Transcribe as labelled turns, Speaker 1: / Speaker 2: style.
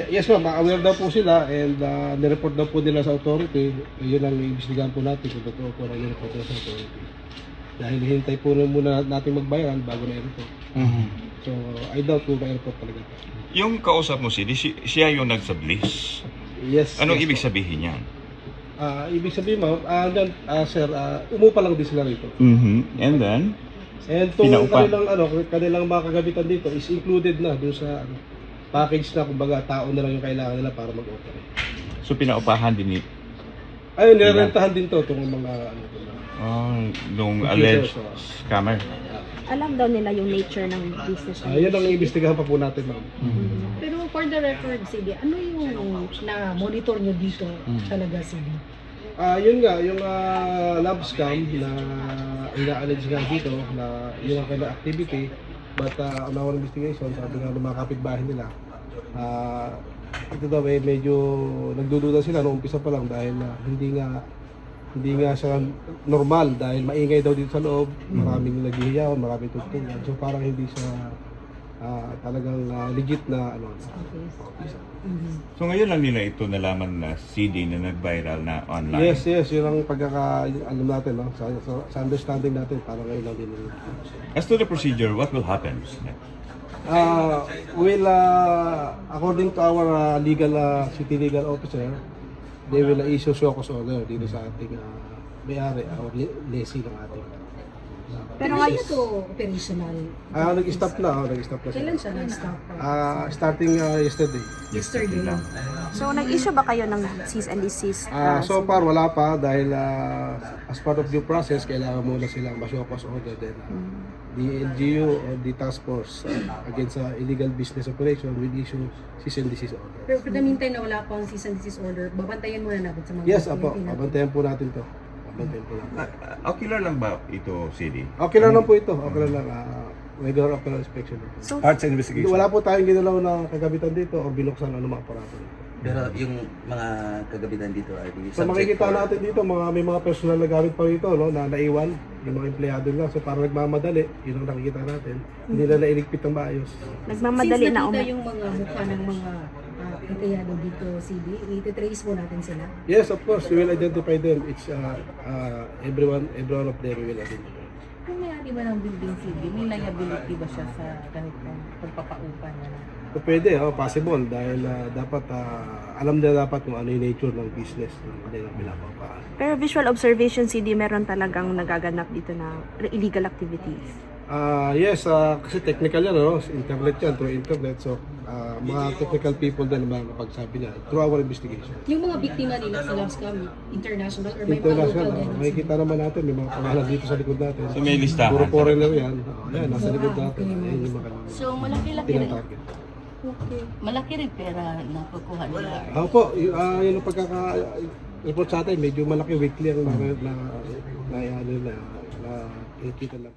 Speaker 1: Yes ma'am, aware daw po sila and nireport daw po nila sa authority. Yun ang iimbestigahan po natin kung totoo po na nireport nila sa authority. Dahil hintay po muna natin magbayaran bago na airport. So, I doubt po ba-airport talaga.
Speaker 2: Yung kausap mo siya yung nagsablis.
Speaker 1: Yes.
Speaker 2: Anong
Speaker 1: yes,
Speaker 2: ibig
Speaker 1: po.
Speaker 2: sabihin yan?
Speaker 1: Ibig sabihin ma'am, sir, umupa lang din sila rito.
Speaker 2: And then?
Speaker 1: And itong
Speaker 2: Pinaupa.
Speaker 1: kanilang mga kagabitan dito is included na doon sa package na kumbaga tao na lang yung kailangan nila para mag-operate.
Speaker 2: So pinaupahan din ni
Speaker 1: Ayun, nirerentahan din to itong mga
Speaker 2: nung
Speaker 1: Computer,
Speaker 2: alleged
Speaker 1: so.
Speaker 2: scammer.
Speaker 3: Alam daw nila yung nature ng business.
Speaker 1: Yan ang iimbestigahan pa po natin ma'am.
Speaker 4: Pero for the record, CD, ano yung na-monitor nyo dito talaga, CD?
Speaker 1: Yun nga, yung lab scam na ina-allege nga dito na yun ang kailang activity, but on our investigation, sabi nga ng mga kapitbahay nila, ito daw medyo nagdududa sila noong umpisa pa lang dahil hindi nga siya normal dahil maingay daw dito sa loob, maraming naghihiyaw, maraming tugtungan, so parang hindi siya talagang legit na
Speaker 2: So ngayon lang nila ito nalaman na CD na nag-viral na online.
Speaker 1: Yes, yun ang alam natin, no? Sa understanding natin, parang ngayon lang din.
Speaker 2: As to the procedure, what will happen?
Speaker 1: According to our city legal officer, they will issue show cause order dito sa ating may-ari or lessee ng ating.
Speaker 4: Pero ngayon ito operational.
Speaker 1: Nag-stop na
Speaker 4: Kailan
Speaker 1: sila.
Speaker 4: siya nag-stop?
Speaker 1: Starting yesterday.
Speaker 4: Yesterday lang.
Speaker 3: So, nag-issue ba kayo ng cease and desist?
Speaker 1: So far wala pa dahil as part of due process kailangan muna silang ma-show cause order din. The LGU or the task force against illegal business operation will issue cease and desist order.
Speaker 4: Pero for the meantime na wala pang cease and desist order, babantayan muna natin sa mga
Speaker 1: Yes, apo. Babantayan po natin to.
Speaker 2: Ocular lang ba ito, CD?
Speaker 1: Okay lang po ito. Okay lang. Regular ocular inspection.
Speaker 3: So,
Speaker 5: Arts investigation.
Speaker 1: Wala po tayong ginalaw na kagabitan dito o binuksan ano mga aparato.
Speaker 5: Pero yung mga kagabitan dito ay
Speaker 1: So makikita natin dito, may mga personal na gamit pa rito, no, na naiwan, yung mga empleyado nila. So parang nagmamadali, yun ang nakikita natin. Hindi na nailigpit ng maayos.
Speaker 3: nagmamadali
Speaker 4: Since
Speaker 3: na
Speaker 4: nakita yung mga mukha ng mga empleyado dito, CD, iti-trace mo natin sila.
Speaker 1: Yes, of course, we will identify them. It's every one of them we will identify.
Speaker 6: Kung may-ari ba ng building, CD, may liability ba siya sa ganitong pagpapaupa niya?
Speaker 1: So pwede, possible dahil dapat alam nila dapat kung ano yung nature ng business ng kanilang pinapapaan.
Speaker 3: pero visual observation CD, meron talagang nagaganap dito na illegal activities.
Speaker 1: Yes, kasi technical yan, no? Internet yan, through internet. So, mga technical people din ang pagsabi niya through our investigation.
Speaker 4: Yung mga biktima nila sa love scam, international or may mga local
Speaker 1: International,
Speaker 4: din?
Speaker 1: makikita naman natin, may mga pangalan dito sa likod natin.
Speaker 2: So may listahan.
Speaker 1: Puro foreigner yan. Yan, nasa likod natin. Ayan yung mga
Speaker 6: So malaki-laki rin.
Speaker 1: tinatarget.
Speaker 6: Malaki rin pera na kukuha nila.
Speaker 1: Opo, yun ang pagkaka-report sa atin, medyo malaki weekly ang nakikita lang.